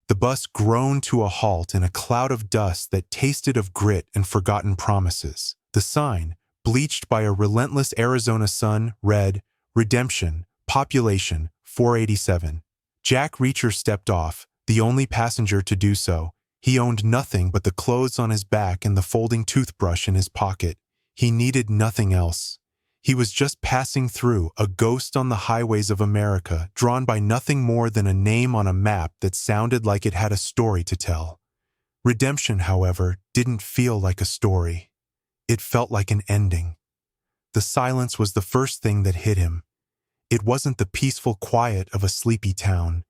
The bus groaned to a halt in a cloud of dust that tasted of grit and forgotten promises. The sign, bleached by a relentless Arizona sun, read, "Redemption, population 487. Jack Reacher stepped off, the only passenger to do so. He owned nothing but the clothes on his back and the folding toothbrush in his pocket. He needed nothing else. He was just passing through, a ghost on the highways of America, drawn by nothing more than a name on a map that sounded like it had a story to tell. Redemption, however, didn't feel like a story. It felt like an ending. The silence was the first thing that hit him. It wasn't the peaceful quiet of a sleepy town.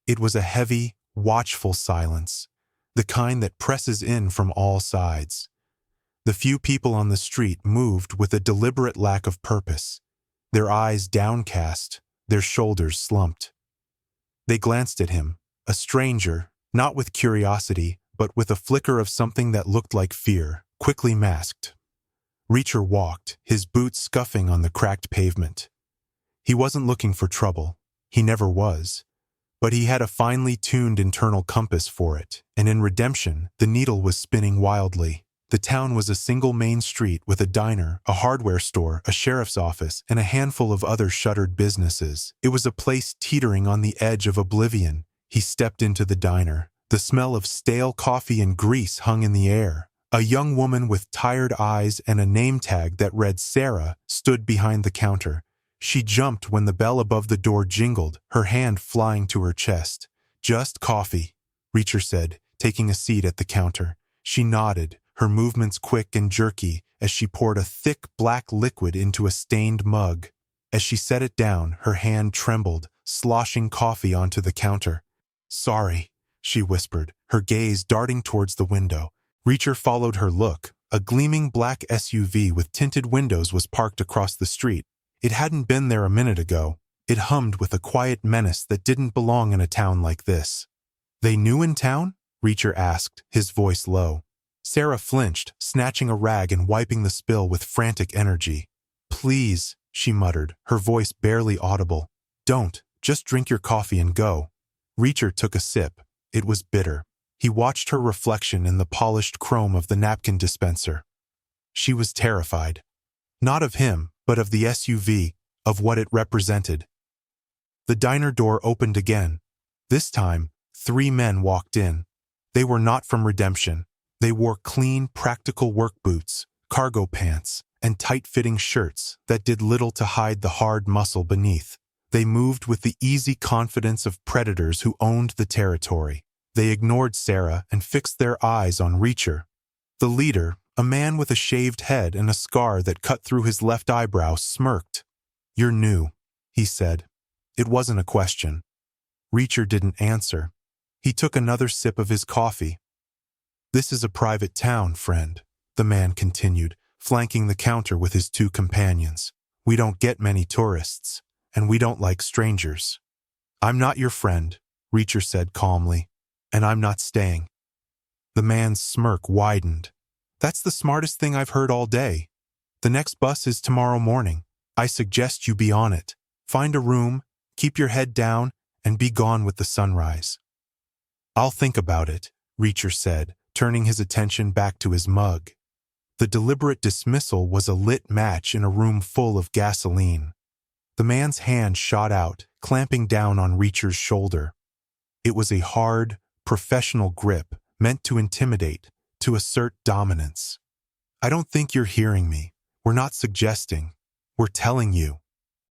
It was a heavy, watchful silence, the kind that presses in from all sides. The few people on the street moved with a deliberate lack of purpose, their eyes downcast, their shoulders slumped. They glanced at him, a stranger, not with curiosity, but with a flicker of something that looked like fear, quickly masked. Reacher walked, his boots scuffing on the cracked pavement. He wasn't looking for trouble. He never was. But he had a finely tuned internal compass for it, and in Redemption, the needle was spinning wildly. The town was a single main street with a diner, a hardware store, a sheriff's office, and a handful of other shuttered businesses. It was a place teetering on the edge of oblivion. He stepped into the diner. The smell of stale coffee and grease hung in the air. A young woman with tired eyes and a name tag that read Sarah stood behind the counter. She jumped when the bell above the door jingled, her hand flying to her chest. "Just coffee," Reacher said, taking a seat at the counter. She nodded, her movements quick and jerky, as she poured a thick black liquid into a stained mug. As she set it down, her hand trembled, sloshing coffee onto the counter. "Sorry," she whispered, her gaze darting towards the window. Reacher followed her look. A gleaming black SUV with tinted windows was parked across the street. It hadn't been there a minute ago. It hummed with a quiet menace that didn't belong in a town like this. "They new in town?" Reacher asked, his voice low. Sarah flinched, snatching a rag and wiping the spill with frantic energy. "Please," she muttered, her voice barely audible. "Don't. Just drink your coffee and go." Reacher took a sip. It was bitter. He watched her reflection in the polished chrome of the napkin dispenser. She was terrified. Not of him, but of the SUV, of what it represented. The diner door opened again. This time, 3 men walked in. They were not from Redemption. They wore clean, practical work boots, cargo pants, and tight-fitting shirts that did little to hide the hard muscle beneath. They moved with the easy confidence of predators who owned the territory. They ignored Sarah and fixed their eyes on Reacher. The leader, a man with a shaved head and a scar that cut through his left eyebrow, smirked. "You're new," he said. It wasn't a question. Reacher didn't answer. He took another sip of his coffee. "This is a private town, friend," the man continued, flanking the counter with his 2 companions. "We don't get many tourists, and we don't like strangers." "I'm not your friend," Reacher said calmly, "and I'm not staying." The man's smirk widened. "That's the smartest thing I've heard all day. The next bus is tomorrow morning. I suggest you be on it. Find a room, keep your head down, and be gone with the sunrise." "I'll think about it," Reacher said, turning his attention back to his mug. The deliberate dismissal was a lit match in a room full of gasoline. The man's hand shot out, clamping down on Reacher's shoulder. It was a hard, professional grip, meant to intimidate, to assert dominance. "I don't think you're hearing me. We're not suggesting. We're telling you."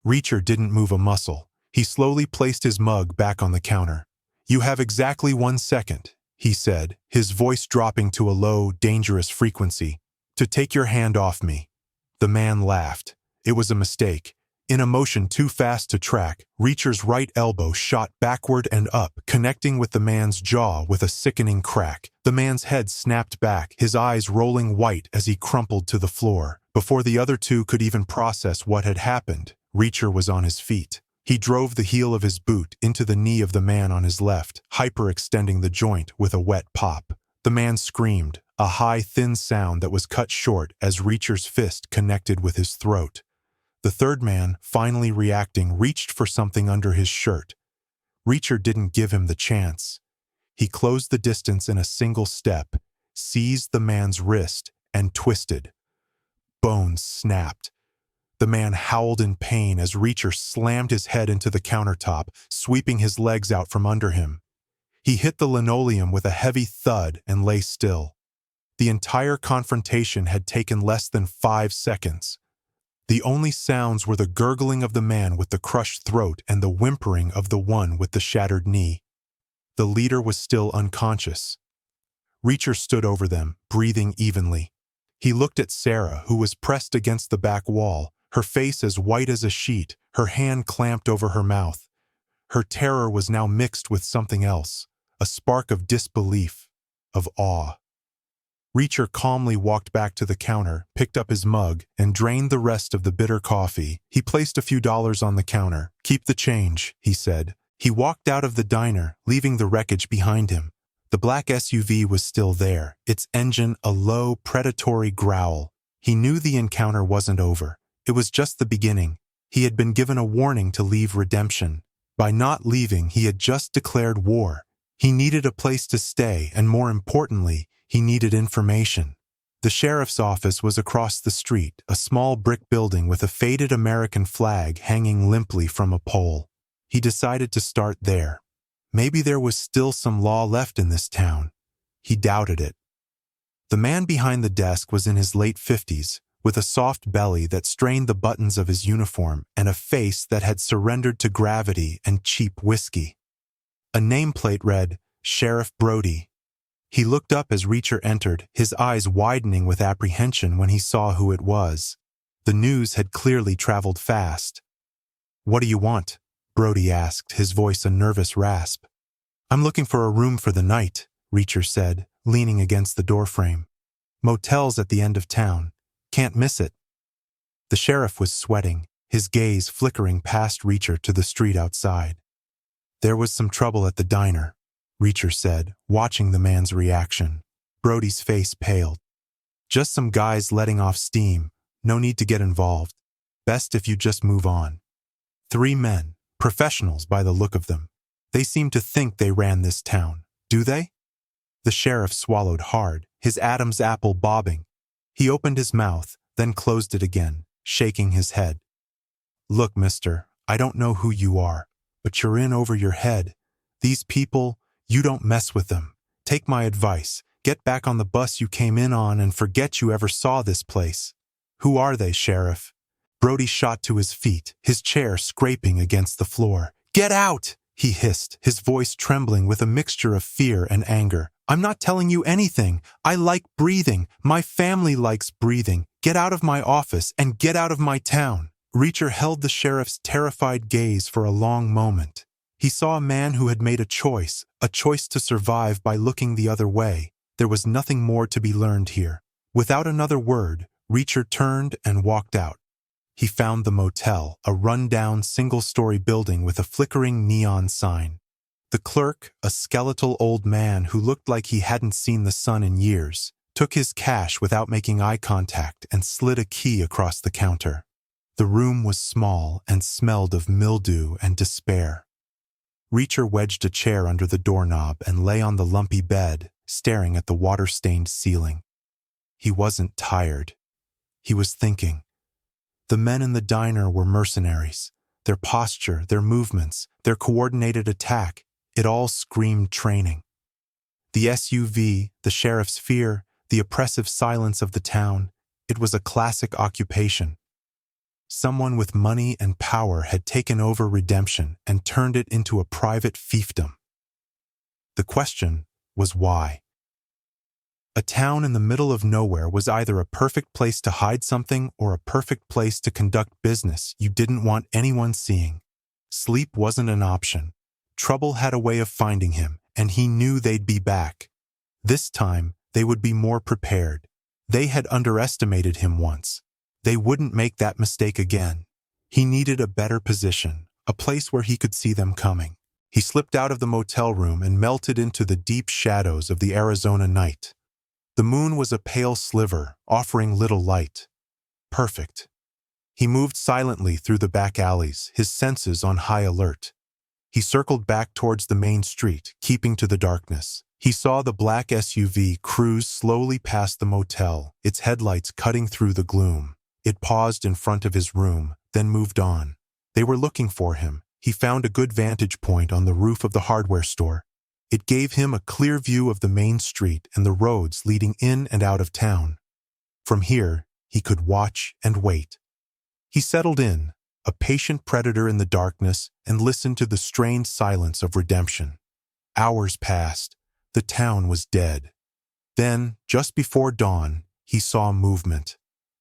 Reacher didn't move a muscle. He slowly placed his mug back on the counter. "You have exactly 1 second, he said, his voice dropping to a low, dangerous frequency, "to take your hand off me." The man laughed. It was a mistake. In a motion too fast to track, Reacher's right elbow shot backward and up, connecting with the man's jaw with a sickening crack. The man's head snapped back, his eyes rolling white as he crumpled to the floor. Before the other 2 could even process what had happened, Reacher was on his feet. He drove the heel of his boot into the knee of the man on his left, hyperextending the joint with a wet pop. The man screamed, a high, thin sound that was cut short as Reacher's fist connected with his throat. The third man, finally reacting, reached for something under his shirt. Reacher didn't give him the chance. He closed the distance in a single step, seized the man's wrist, and twisted. Bones snapped. The man howled in pain as Reacher slammed his head into the countertop, sweeping his legs out from under him. He hit the linoleum with a heavy thud and lay still. The entire confrontation had taken less than 5 seconds. The only sounds were the gurgling of the man with the crushed throat and the whimpering of the one with the shattered knee. The leader was still unconscious. Reacher stood over them, breathing evenly. He looked at Sarah, who was pressed against the back wall, her face as white as a sheet, her hand clamped over her mouth. Her terror was now mixed with something else, a spark of disbelief, of awe. Reacher calmly walked back to the counter, picked up his mug, and drained the rest of the bitter coffee. He placed a few dollars on the counter. "Keep the change," he said. He walked out of the diner, leaving the wreckage behind him. The black SUV was still there, its engine a low, predatory growl. He knew the encounter wasn't over. It was just the beginning. He had been given a warning to leave Redemption. By not leaving, he had just declared war. He needed a place to stay, and more importantly, he needed information. The sheriff's office was across the street, a small brick building with a faded American flag hanging limply from a pole. He decided to start there. Maybe there was still some law left in this town. He doubted it. The man behind the desk was in his late 50s, with a soft belly that strained the buttons of his uniform and a face that had surrendered to gravity and cheap whiskey. A nameplate read, "Sheriff Brody." He looked up as Reacher entered, his eyes widening with apprehension when he saw who it was. The news had clearly traveled fast. "What do you want?" Brody asked, his voice a nervous rasp. "I'm looking for a room for the night," Reacher said, leaning against the doorframe. "Motel's at the end of town. Can't miss it." The sheriff was sweating, his gaze flickering past Reacher to the street outside. "There was some trouble at the diner," Reacher said, watching the man's reaction. Brody's face paled. "Just some guys letting off steam. No need to get involved. Best if you just move on." 3 men, professionals by the look of them. They seem to think they ran this town, do they? The sheriff swallowed hard, his Adam's apple bobbing. He opened his mouth, then closed it again, shaking his head. "Look, mister, I don't know who you are, but you're in over your head. These people, you don't mess with them. Take my advice. Get back on the bus you came in on and forget you ever saw this place." "Who are they, Sheriff?" Brody shot to his feet, his chair scraping against the floor. "Get out!" he hissed, his voice trembling with a mixture of fear and anger. "I'm not telling you anything. I like breathing. My family likes breathing. Get out of my office and get out of my town." Reacher held the sheriff's terrified gaze for a long moment. He saw a man who had made a choice to survive by looking the other way. There was nothing more to be learned here. Without another word, Reacher turned and walked out. He found the motel, a run-down single-story building with a flickering neon sign. The clerk, a skeletal old man who looked like he hadn't seen the sun in years, took his cash without making eye contact and slid a key across the counter. The room was small and smelled of mildew and despair. Reacher wedged a chair under the doorknob and lay on the lumpy bed, staring at the water-stained ceiling. He wasn't tired. He was thinking. The men in the diner were mercenaries. Their posture, their movements, their coordinated attack, it all screamed training. The SUV, the sheriff's fear, the oppressive silence of the town, it was a classic occupation. Someone with money and power had taken over Redemption and turned it into a private fiefdom. The question was why. A town in the middle of nowhere was either a perfect place to hide something or a perfect place to conduct business you didn't want anyone seeing. Sleep wasn't an option. Trouble had a way of finding him, and he knew they'd be back. This time, they would be more prepared. They had underestimated him once. They wouldn't make that mistake again. He needed a better position, a place where he could see them coming. He slipped out of the motel room and melted into the deep shadows of the Arizona night. The moon was a pale sliver, offering little light. Perfect. He moved silently through the back alleys, his senses on high alert. He circled back towards the main street, keeping to the darkness. He saw the black SUV cruise slowly past the motel, its headlights cutting through the gloom. It paused in front of his room, then moved on. They were looking for him. He found a good vantage point on the roof of the hardware store. It gave him a clear view of the main street and the roads leading in and out of town. From here, he could watch and wait. He settled in, a patient predator in the darkness, and listened to the strained silence of redemption. Hours passed. The town was dead. Then, just before dawn, he saw movement.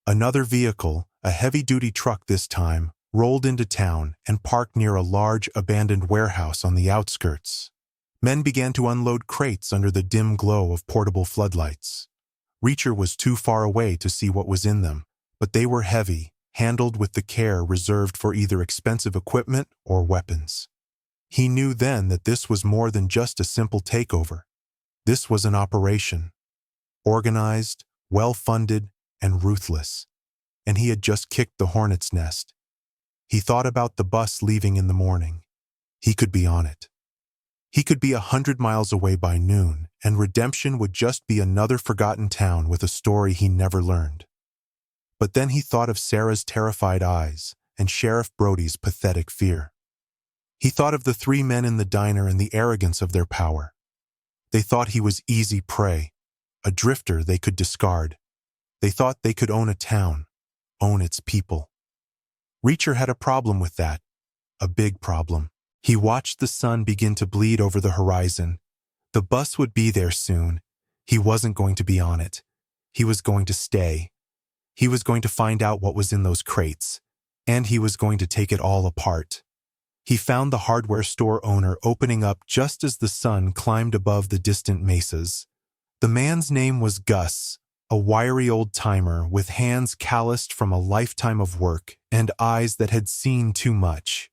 Another vehicle, a heavy-duty truck this time, rolled into town and parked near a large, abandoned warehouse on the outskirts. Men began to unload crates under the dim glow of portable floodlights. Reacher was too far away to see what was in them, but they were heavy, handled with the care reserved for either expensive equipment or weapons. He knew then that this was more than just a simple takeover. This was an operation. Organized, well-funded, and ruthless. And he had just kicked the hornet's nest. He thought about the bus leaving in the morning. He could be on it. He could be 100 miles away by noon, and Redemption would just be another forgotten town with a story he never learned. But then he thought of Sarah's terrified eyes and Sheriff Brody's pathetic fear. He thought of the three men in the diner and the arrogance of their power. They thought he was easy prey, a drifter they could discard. They thought they could own a town, own its people. Reacher had a problem with that, a big problem. He watched the sun begin to bleed over the horizon. The bus would be there soon. He wasn't going to be on it. He was going to stay. He was going to find out what was in those crates, and he was going to take it all apart. He found the hardware store owner opening up just as the sun climbed above the distant mesas. The man's name was Gus, a wiry old-timer with hands calloused from a lifetime of work and eyes that had seen too much.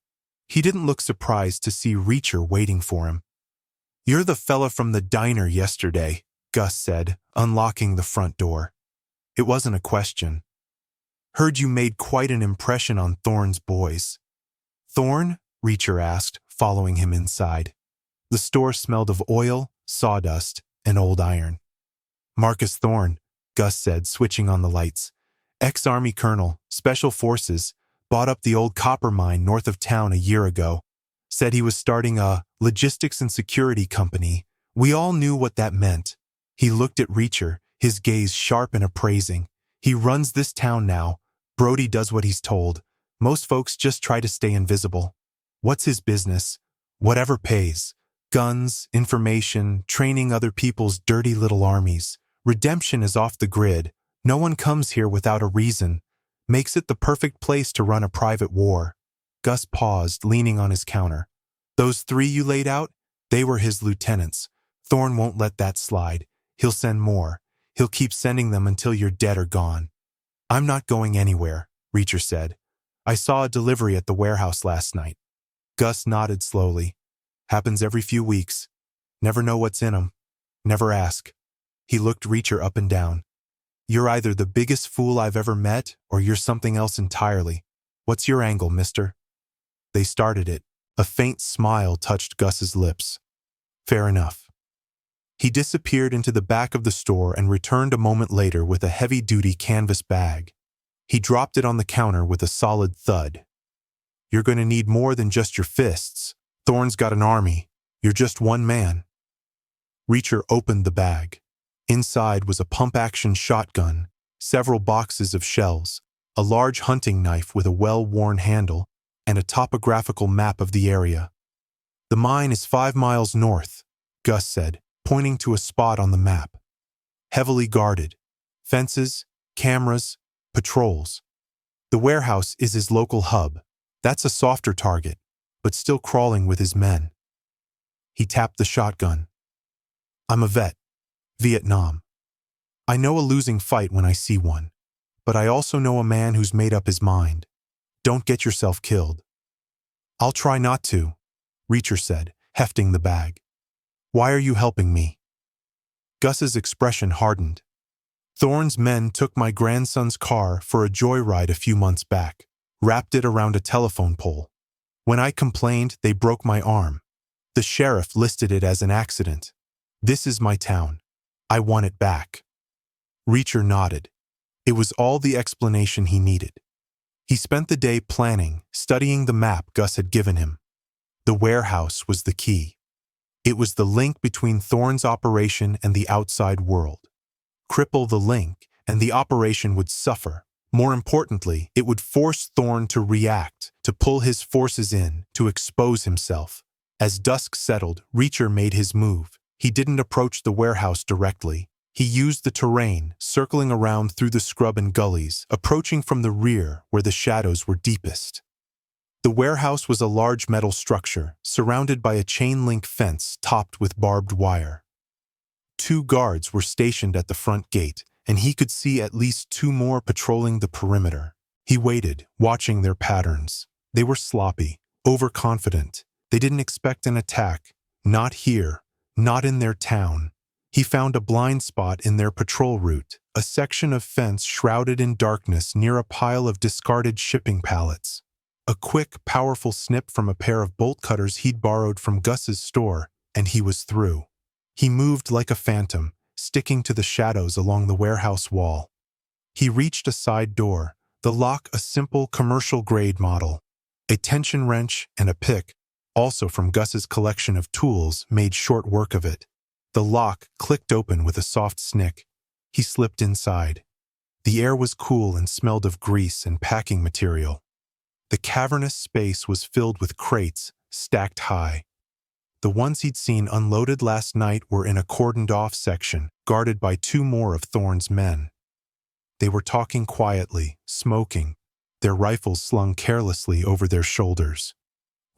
He didn't look surprised to see Reacher waiting for him. "You're the fella from the diner yesterday," Gus said, unlocking the front door. It wasn't a question. "Heard you made quite an impression on Thorne's boys." "Thorne?" Reacher asked, following him inside. The store smelled of oil, sawdust, and old iron. "Marcus Thorne," Gus said, switching on the lights. "Ex-Army colonel, Special Forces, bought up the old copper mine north of town a year ago. Said he was starting a logistics and security company. We all knew what that meant." He looked at Reacher, his gaze sharp and appraising. "He runs this town now. Brody does what he's told. Most folks just try to stay invisible. What's his business? Whatever pays. Guns, information, training other people's dirty little armies. Redemption is off the grid. No one comes here without a reason. Makes it the perfect place to run a private war." Gus paused, leaning on his counter. "Those three you laid out? They were his lieutenants. Thorne won't let that slide. He'll send more. He'll keep sending them until you're dead or gone." "I'm not going anywhere," Reacher said. "I saw a delivery at the warehouse last night." Gus nodded slowly. "Happens every few weeks. Never know what's in 'em. Never ask." He looked Reacher up and down. "You're either the biggest fool I've ever met, or you're something else entirely. What's your angle, mister?" They started it. A faint smile touched Gus's lips. "Fair enough." He disappeared into the back of the store and returned a moment later with a heavy-duty canvas bag. He dropped it on the counter with a solid thud. "You're going to need more than just your fists. Thorne's got an army. You're just one man." Reacher opened the bag. Inside was a pump-action shotgun, several boxes of shells, a large hunting knife with a well-worn handle, and a topographical map of the area. "The mine is 5 miles north," Gus said, pointing to a spot on the map. "Heavily guarded. Fences, cameras, patrols. The warehouse is his local hub. That's a softer target, but still crawling with his men." He tapped the shotgun. "I'm a vet. Vietnam. I know a losing fight when I see one, but I also know a man who's made up his mind. Don't get yourself killed." "I'll try not to," Reacher said, hefting the bag. "Why are you helping me?" Gus's expression hardened. "Thorne's men took my grandson's car for a joyride a few months back, wrapped it around a telephone pole. When I complained, they broke my arm. The sheriff listed it as an accident. This is my town. I want it back. Reacher nodded. It was all the explanation he needed. He spent the day planning, studying the map Gus had given him. The warehouse was the key. It was the link between Thorne's operation and the outside world. Cripple the link, and the operation would suffer. More importantly, it would force Thorne to react, to pull his forces in, to expose himself. As dusk settled, Reacher made his move. He didn't approach the warehouse directly. He used the terrain, circling around through the scrub and gullies, approaching from the rear where the shadows were deepest. The warehouse was a large metal structure, surrounded by a chain-link fence topped with barbed wire. 2 guards were stationed at the front gate, and he could see at least 2 more patrolling the perimeter. He waited, watching their patterns. They were sloppy, overconfident. They didn't expect an attack. Not here, not in their town. He found a blind spot in their patrol route, a section of fence shrouded in darkness near a pile of discarded shipping pallets. A quick, powerful snip from a pair of bolt cutters he'd borrowed from Gus's store, and he was through. He moved like a phantom, sticking to the shadows along the warehouse wall. He reached a side door, the lock a simple commercial-grade model. A tension wrench and a pick, also from Gus's collection of tools, made short work of it. The lock clicked open with a soft snick. He slipped inside. The air was cool and smelled of grease and packing material. The cavernous space was filled with crates, stacked high. The ones he'd seen unloaded last night were in a cordoned-off section, guarded by 2 more of Thorne's men. They were talking quietly, smoking, their rifles slung carelessly over their shoulders.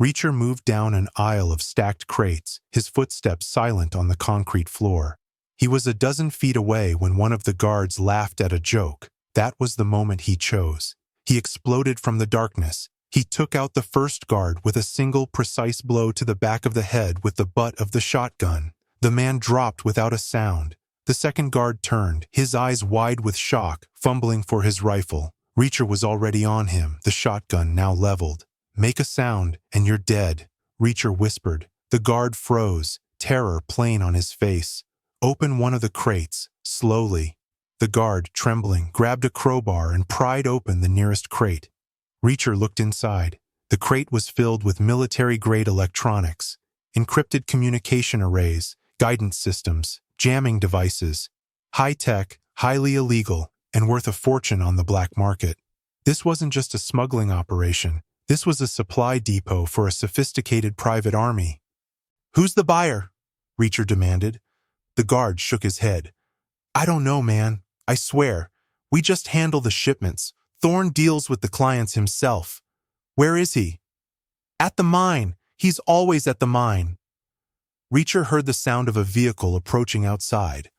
Reacher moved down an aisle of stacked crates, his footsteps silent on the concrete floor. He was a dozen feet away when one of the guards laughed at a joke. That was the moment he chose. He exploded from the darkness. He took out the first guard with a single precise blow to the back of the head with the butt of the shotgun. The man dropped without a sound. The second guard turned, his eyes wide with shock, fumbling for his rifle. Reacher was already on him, the shotgun now leveled. "Make a sound, and you're dead," Reacher whispered. The guard froze, terror plain on his face. "Open one of the crates, slowly." The guard, trembling, grabbed a crowbar and pried open the nearest crate. Reacher looked inside. The crate was filled with military-grade electronics, encrypted communication arrays, guidance systems, jamming devices. High-tech, highly illegal, and worth a fortune on the black market. This wasn't just a smuggling operation. This was a supply depot for a sophisticated private army. "Who's the buyer?" Reacher demanded. The guard shook his head. "I don't know, man. I swear. We just handle the shipments. Thorne deals with the clients himself." "Where is he?" "At the mine. He's always at the mine." Reacher heard the sound of a vehicle approaching outside.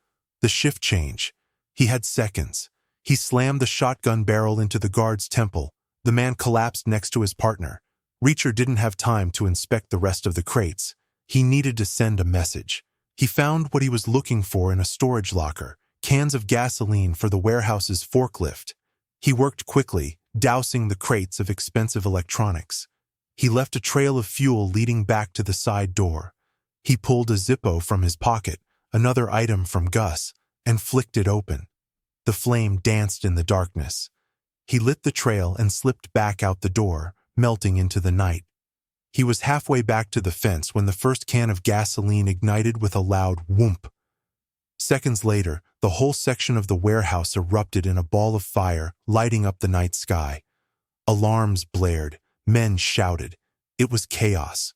The shift change. He had seconds. He slammed the shotgun barrel into the guard's temple. The man collapsed next to his partner. Reacher didn't have time to inspect the rest of the crates. He needed to send a message. He found what he was looking for in a storage locker, cans of gasoline for the warehouse's forklift. He worked quickly, dousing the crates of expensive electronics. He left a trail of fuel leading back to the side door. He pulled a Zippo from his pocket, another item from Gus, and flicked it open. The flame danced in the darkness. He lit the trail and slipped back out the door, melting into the night. He was halfway back to the fence when the first can of gasoline ignited with a loud whoomp. Seconds later, the whole section of the warehouse erupted in a ball of fire, lighting up the night sky. Alarms blared. Men shouted. It was chaos.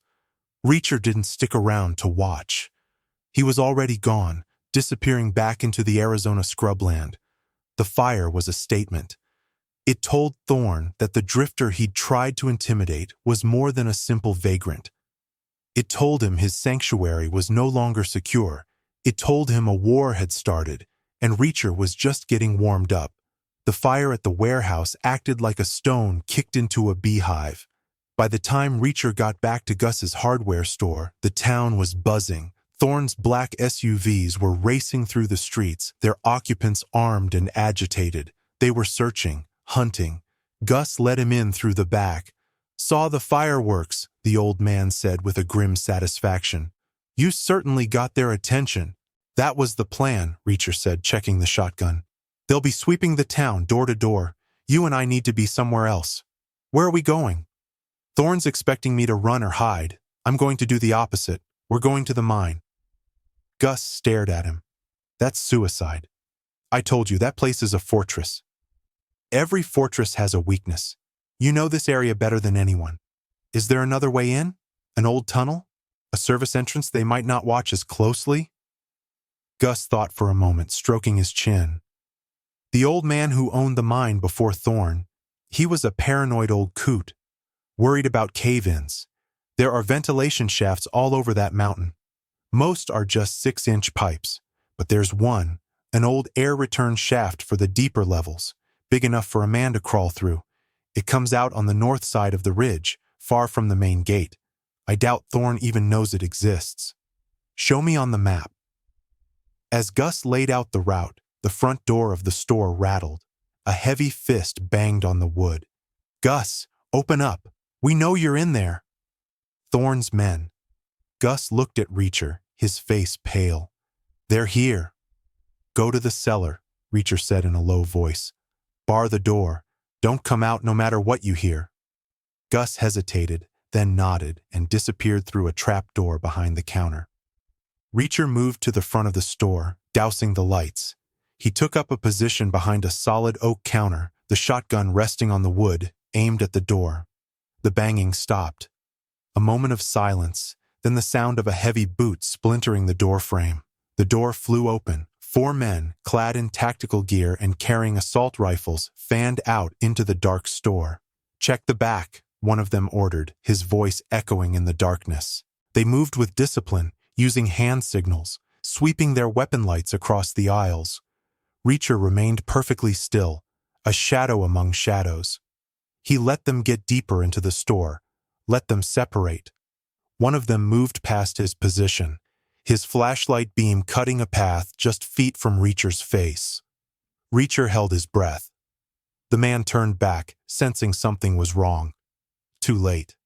Reacher didn't stick around to watch. He was already gone, disappearing back into the Arizona scrubland. The fire was a statement. It told Thorne that the drifter he'd tried to intimidate was more than a simple vagrant. It told him his sanctuary was no longer secure. It told him a war had started, and Reacher was just getting warmed up. The fire at the warehouse acted like a stone kicked into a beehive. By the time Reacher got back to Gus's hardware store, the town was buzzing. Thorne's black SUVs were racing through the streets, their occupants armed and agitated. They were searching, hunting. Gus let him in through the back. Saw the fireworks, the old man said with a grim satisfaction. You certainly got their attention. That was the plan, Reacher said, checking the shotgun. They'll be sweeping the town door to door. You and I need to be somewhere else. Where are we going? Thorne's expecting me to run or hide. I'm going to do the opposite. We're going to the mine. Gus stared at him. That's suicide. I told you, that place is a fortress. Every fortress has a weakness. You know this area better than anyone. Is there another way in? An old tunnel? A service entrance they might not watch as closely? Gus thought for a moment, stroking his chin. The old man who owned the mine before Thorne, he was a paranoid old coot, worried about cave-ins. There are ventilation shafts all over that mountain. Most are just 6-inch pipes, but there's one, an old air return shaft for the deeper levels, big enough for a man to crawl through. It comes out on the north side of the ridge, far from the main gate. I doubt Thorne even knows it exists. Show me on the map. As Gus laid out the route, the front door of the store rattled. A heavy fist banged on the wood. Gus, open up. We know you're in there. Thorne's men. Gus looked at Reacher, his face pale. They're here. Go to the cellar, Reacher said in a low voice. Bar the door. Don't come out no matter what you hear. Gus hesitated, then nodded and disappeared through a trap door behind the counter. Reacher moved to the front of the store, dousing the lights. He took up a position behind a solid oak counter, the shotgun resting on the wood, aimed at the door. The banging stopped. A moment of silence, then the sound of a heavy boot splintering the door frame. The door flew open. 4 men, clad in tactical gear and carrying assault rifles, fanned out into the dark store. Check the back, one of them ordered, his voice echoing in the darkness. They moved with discipline, using hand signals, sweeping their weapon lights across the aisles. Reacher remained perfectly still, a shadow among shadows. He let them get deeper into the store, let them separate. One of them moved past his position, his flashlight beam cutting a path just feet from Reacher's face. Reacher held his breath. The man turned back, sensing something was wrong. Too late.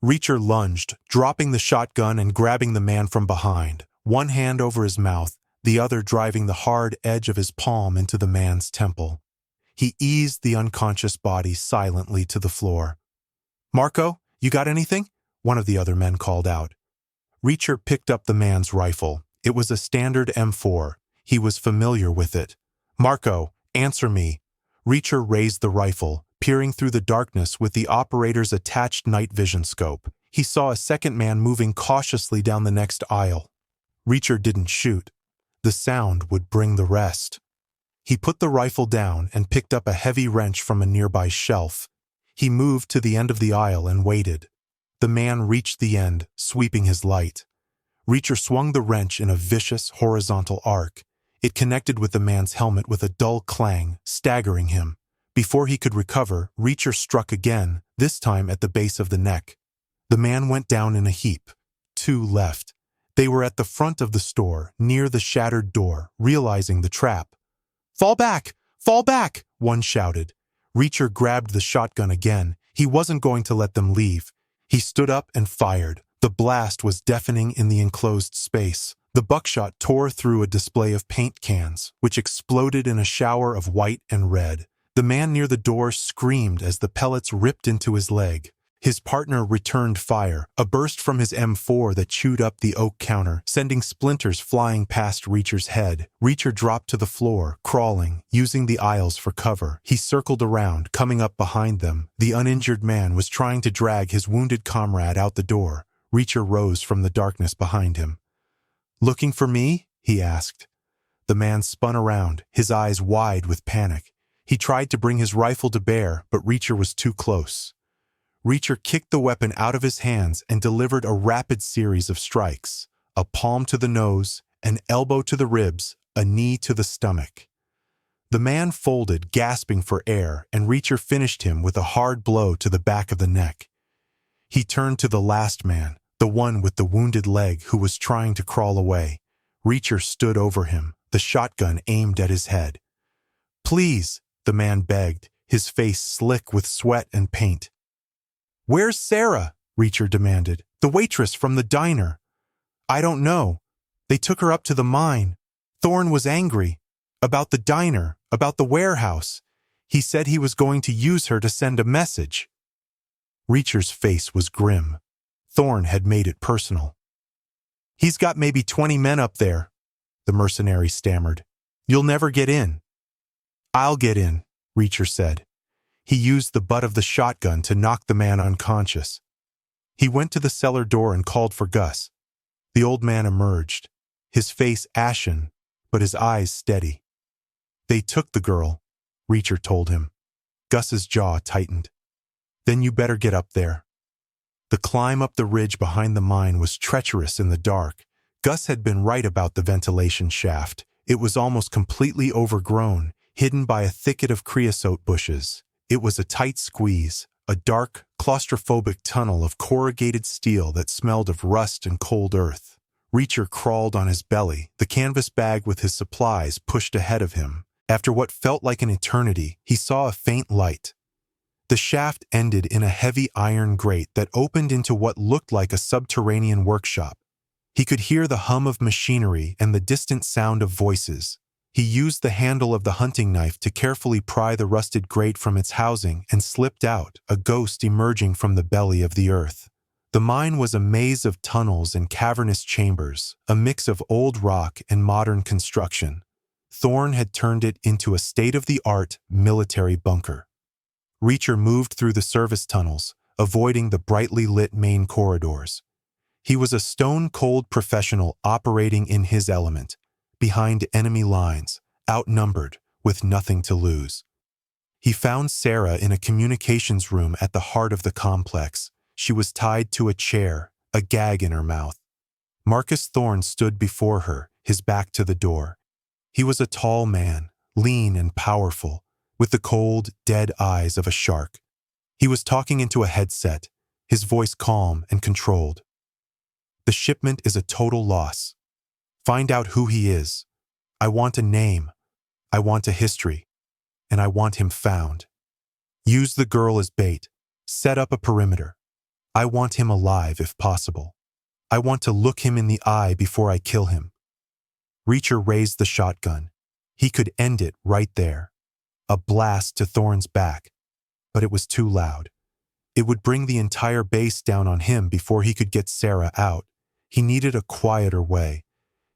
Reacher lunged, dropping the shotgun and grabbing the man from behind, one hand over his mouth, the other driving the hard edge of his palm into the man's temple. He eased the unconscious body silently to the floor. "Marco, you got anything?" one of the other men called out. Reacher picked up the man's rifle. It was a standard M4. He was familiar with it. "Marco, answer me." Reacher raised the rifle, peering through the darkness with the operator's attached night vision scope. He saw a second man moving cautiously down the next aisle. Reacher didn't shoot. The sound would bring the rest. He put the rifle down and picked up a heavy wrench from a nearby shelf. He moved to the end of the aisle and waited. The man reached the end, sweeping his light. Reacher swung the wrench in a vicious, horizontal arc. It connected with the man's helmet with a dull clang, staggering him. Before he could recover, Reacher struck again, this time at the base of the neck. The man went down in a heap. 2 left. They were at the front of the store, near the shattered door, realizing the trap. "Fall back! Fall back!" one shouted. Reacher grabbed the shotgun again. He wasn't going to let them leave. He stood up and fired. The blast was deafening in the enclosed space. The buckshot tore through a display of paint cans, which exploded in a shower of white and red. The man near the door screamed as the pellets ripped into his leg. His partner returned fire, a burst from his M4 that chewed up the oak counter, sending splinters flying past Reacher's head. Reacher dropped to the floor, crawling, using the aisles for cover. He circled around, coming up behind them. The uninjured man was trying to drag his wounded comrade out the door. Reacher rose from the darkness behind him. "Looking for me?" he asked. The man spun around, his eyes wide with panic. He tried to bring his rifle to bear, but Reacher was too close. Reacher kicked the weapon out of his hands and delivered a rapid series of strikes. A palm to the nose, an elbow to the ribs, a knee to the stomach. The man folded, gasping for air, and Reacher finished him with a hard blow to the back of the neck. He turned to the last man, the one with the wounded leg who was trying to crawl away. Reacher stood over him, the shotgun aimed at his head. "Please," the man begged, his face slick with sweat and paint. "Where's Sarah?" Reacher demanded. "The waitress from the diner." "I don't know. They took her up to the mine." Thorne was angry. About the diner, about the warehouse. He said he was going to use her to send a message. Reacher's face was grim. Thorne had made it personal. "He's got maybe 20 men up there," the mercenary stammered. "You'll never get in." "I'll get in," Reacher said. He used the butt of the shotgun to knock the man unconscious. He went to the cellar door and called for Gus. The old man emerged, his face ashen, but his eyes steady. "They took the girl," Reacher told him. Gus's jaw tightened. "Then you better get up there." The climb up the ridge behind the mine was treacherous in the dark. Gus had been right about the ventilation shaft. It was almost completely overgrown, hidden by a thicket of creosote bushes. It was a tight squeeze, a dark, claustrophobic tunnel of corrugated steel that smelled of rust and cold earth. Reacher crawled on his belly, the canvas bag with his supplies pushed ahead of him. After what felt like an eternity, he saw a faint light. The shaft ended in a heavy iron grate that opened into what looked like a subterranean workshop. He could hear the hum of machinery and the distant sound of voices. He used the handle of the hunting knife to carefully pry the rusted grate from its housing and slipped out, a ghost emerging from the belly of the earth. The mine was a maze of tunnels and cavernous chambers, a mix of old rock and modern construction. Thorne had turned it into a state-of-the-art military bunker. Reacher moved through the service tunnels, avoiding the brightly lit main corridors. He was a stone-cold professional operating in his element, behind enemy lines, outnumbered, with nothing to lose. He found Sarah in a communications room at the heart of the complex. She was tied to a chair, a gag in her mouth. Marcus Thorne stood before her, his back to the door. He was a tall man, lean and powerful, with the cold, dead eyes of a shark. He was talking into a headset, his voice calm and controlled. "The shipment is a total loss. Find out who he is. I want a name. I want a history. And I want him found. Use the girl as bait. Set up a perimeter. I want him alive if possible. I want to look him in the eye before I kill him." Reacher raised the shotgun. He could end it right there. A blast to Thorne's back. But it was too loud. It would bring the entire base down on him before he could get Sarah out. He needed a quieter way.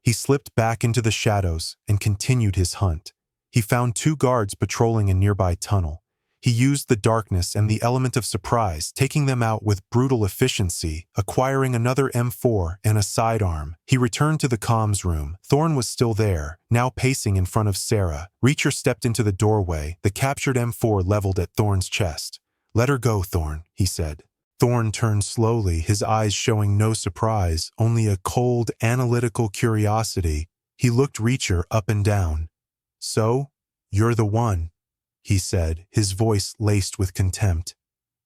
He slipped back into the shadows and continued his hunt. He found 2 guards patrolling a nearby tunnel. He used the darkness and the element of surprise, taking them out with brutal efficiency, acquiring another M4 and a sidearm. He returned to the comms room. Thorne was still there, now pacing in front of Sarah. Reacher stepped into the doorway, the captured M4 leveled at Thorne's chest. "Let her go, Thorne," he said. Thorne turned slowly, his eyes showing no surprise, only a cold, analytical curiosity. He looked Reacher up and down. "So, you're the one," he said, his voice laced with contempt.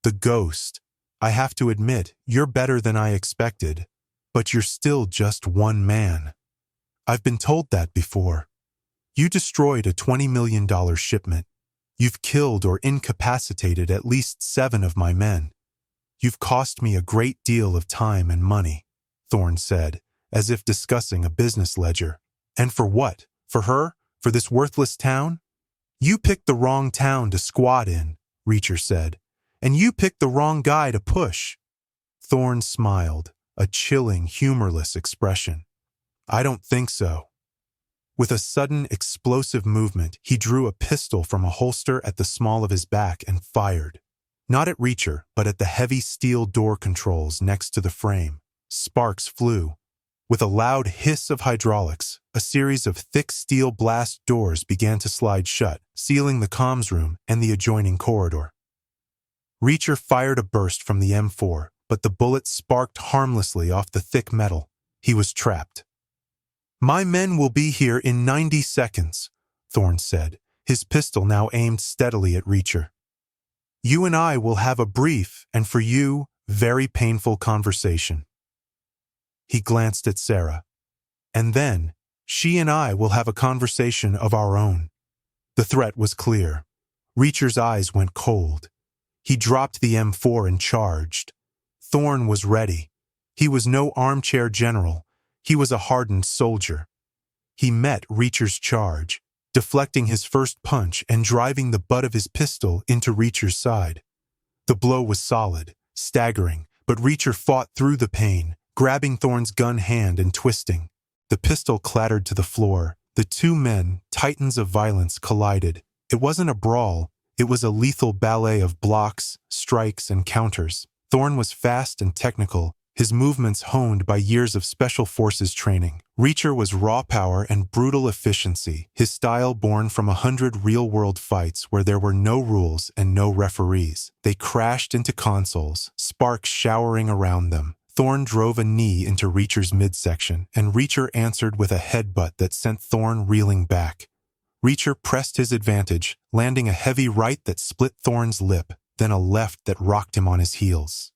"The ghost. I have to admit, you're better than I expected, but you're still just one man. I've been told that before. You destroyed a $20 million shipment. You've killed or incapacitated at least 7 of my men. You've cost me a great deal of time and money," Thorne said, as if discussing a business ledger. "And for what? For her? For this worthless town?" "You picked the wrong town to squat in," Reacher said. "And you picked the wrong guy to push." Thorne smiled, a chilling, humorless expression. "I don't think so." With a sudden, explosive movement, he drew a pistol from a holster at the small of his back and fired. Not at Reacher, but at the heavy steel door controls next to the frame. Sparks flew. With a loud hiss of hydraulics, a series of thick steel blast doors began to slide shut, sealing the comms room and the adjoining corridor. Reacher fired a burst from the M4, but the bullet sparked harmlessly off the thick metal. He was trapped. "My men will be here in 90 seconds, Thorne said, his pistol now aimed steadily at Reacher. "You and I will have a brief, and for you, very painful conversation." He glanced at Sarah. "And then, she and I will have a conversation of our own." The threat was clear. Reacher's eyes went cold. He dropped the M4 and charged. Thorn was ready. He was no armchair general. He was a hardened soldier. He met Reacher's charge, deflecting his first punch and driving the butt of his pistol into Reacher's side. The blow was solid, staggering, but Reacher fought through the pain, grabbing Thorn's gun hand and twisting. The pistol clattered to the floor. The two men, titans of violence, collided. It wasn't a brawl. It was a lethal ballet of blocks, strikes, and counters. Thorn was fast and technical, his movements honed by years of special forces training. Reacher was raw power and brutal efficiency, his style born from 100 real-world fights where there were no rules and no referees. They crashed into consoles, sparks showering around them. Thorn drove a knee into Reacher's midsection, and Reacher answered with a headbutt that sent Thorn reeling back. Reacher pressed his advantage, landing a heavy right that split Thorn's lip, then a left that rocked him on his heels.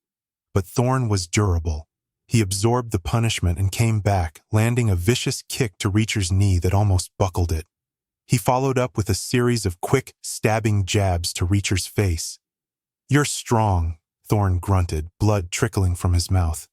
But Thorn was durable. He absorbed the punishment and came back, landing a vicious kick to Reacher's knee that almost buckled it. He followed up with a series of quick, stabbing jabs to Reacher's face. "You're strong," Thorn grunted, blood trickling from his mouth.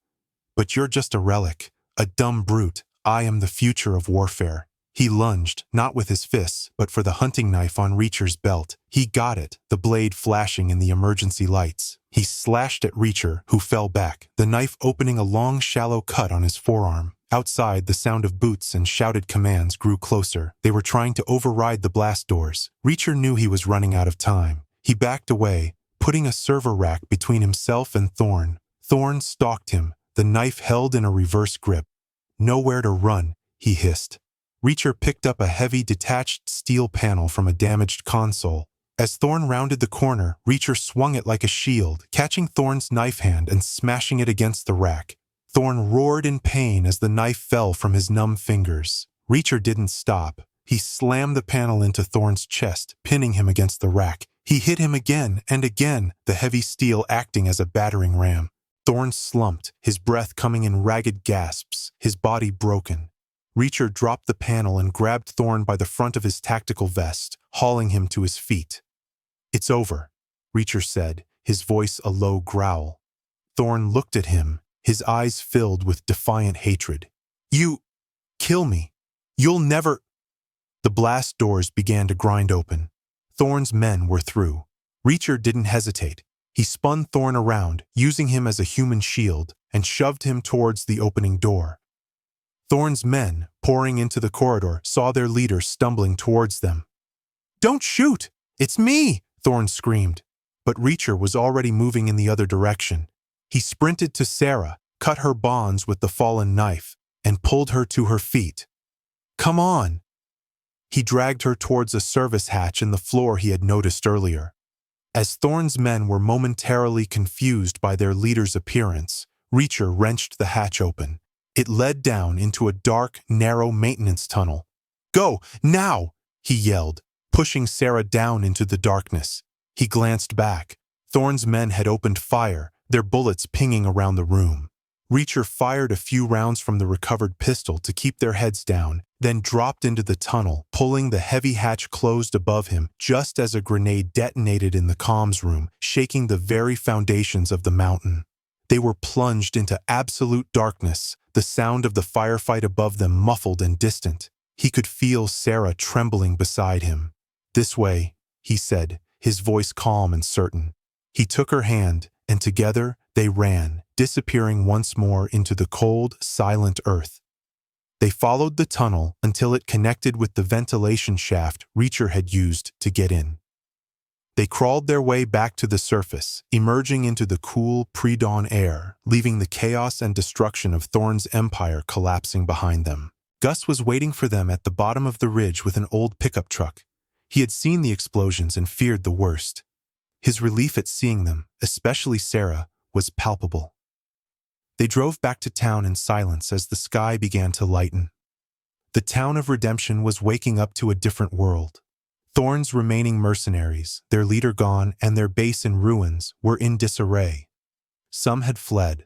"But you're just a relic, a dumb brute. I am the future of warfare." He lunged, not with his fists, but for the hunting knife on Reacher's belt. He got it, the blade flashing in the emergency lights. He slashed at Reacher, who fell back, the knife opening a long, shallow cut on his forearm. Outside, the sound of boots and shouted commands grew closer. They were trying to override the blast doors. Reacher knew he was running out of time. He backed away, putting a server rack between himself and Thorn. Thorn stalked him, the knife held in a reverse grip. "Nowhere to run," he hissed. Reacher picked up a heavy detached steel panel from a damaged console. As Thorn rounded the corner, Reacher swung it like a shield, catching Thorn's knife hand and smashing it against the rack. Thorn roared in pain as the knife fell from his numb fingers. Reacher didn't stop. He slammed the panel into Thorn's chest, pinning him against the rack. He hit him again and again, the heavy steel acting as a battering ram. Thorn slumped, his breath coming in ragged gasps, his body broken. Reacher dropped the panel and grabbed Thorn by the front of his tactical vest, hauling him to his feet. "It's over," Reacher said, his voice a low growl. Thorn looked at him, his eyes filled with defiant hatred. "You kill me. You'll never—" The blast doors began to grind open. Thorn's men were through. Reacher didn't hesitate. He spun Thorn around, using him as a human shield, and shoved him towards the opening door. Thorn's men, pouring into the corridor, saw their leader stumbling towards them. "Don't shoot! It's me!" Thorn screamed. But Reacher was already moving in the other direction. He sprinted to Sarah, cut her bonds with the fallen knife, and pulled her to her feet. "Come on!" He dragged her towards a service hatch in the floor he had noticed earlier. As Thorn's men were momentarily confused by their leader's appearance, Reacher wrenched the hatch open. It led down into a dark, narrow maintenance tunnel. "Go, now!" he yelled, pushing Sarah down into the darkness. He glanced back. Thorn's men had opened fire, their bullets pinging around the room. Reacher fired a few rounds from the recovered pistol to keep their heads down, then dropped into the tunnel, pulling the heavy hatch closed above him just as a grenade detonated in the comms room, shaking the very foundations of the mountain. They were plunged into absolute darkness, the sound of the firefight above them muffled and distant. He could feel Sarah trembling beside him. "This way," he said, his voice calm and certain. He took her hand, and together they ran, disappearing once more into the cold, silent earth. They followed the tunnel until it connected with the ventilation shaft Reacher had used to get in. They crawled their way back to the surface, emerging into the cool, pre-dawn air, leaving the chaos and destruction of Thorn's empire collapsing behind them. Gus was waiting for them at the bottom of the ridge with an old pickup truck. He had seen the explosions and feared the worst. His relief at seeing them, especially Sarah, was palpable. They drove back to town in silence as the sky began to lighten. The town of Redemption was waking up to a different world. Thorn's remaining mercenaries, their leader gone and their base in ruins, were in disarray. Some had fled.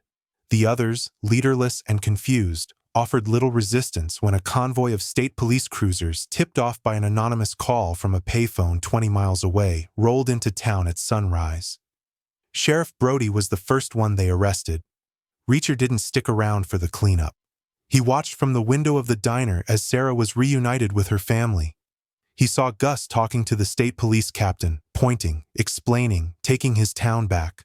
The others, leaderless and confused, offered little resistance when a convoy of state police cruisers, tipped off by an anonymous call from a payphone 20 miles away, rolled into town at sunrise. Sheriff Brody was the first one they arrested. Reacher didn't stick around for the cleanup. He watched from the window of the diner as Sarah was reunited with her family. He saw Gus talking to the state police captain, pointing, explaining, taking his town back.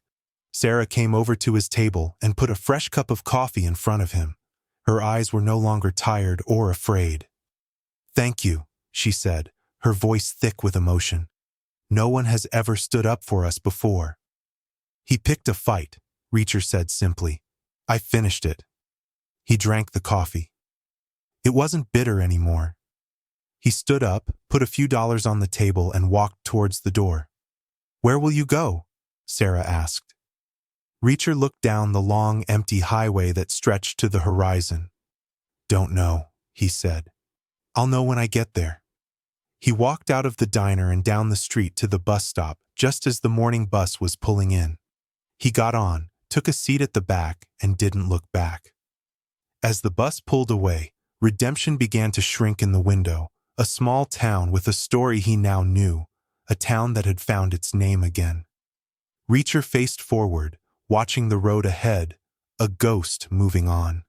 Sarah came over to his table and put a fresh cup of coffee in front of him. Her eyes were no longer tired or afraid. "Thank you," she said, her voice thick with emotion. "No one has ever stood up for us before." "He picked a fight," Reacher said simply. "I finished it." He drank the coffee. It wasn't bitter anymore. He stood up, put a few dollars on the table, and walked towards the door. "Where will you go?" Sarah asked. Reacher looked down the long, empty highway that stretched to the horizon. "Don't know," he said. "I'll know when I get there." He walked out of the diner and down the street to the bus stop just as the morning bus was pulling in. He got on, took a seat at the back, and didn't look back. As the bus pulled away, redemption began to shrink in the window, a small town with a story he now knew, a town that had found its name again. Reacher faced forward, watching the road ahead, a ghost moving on.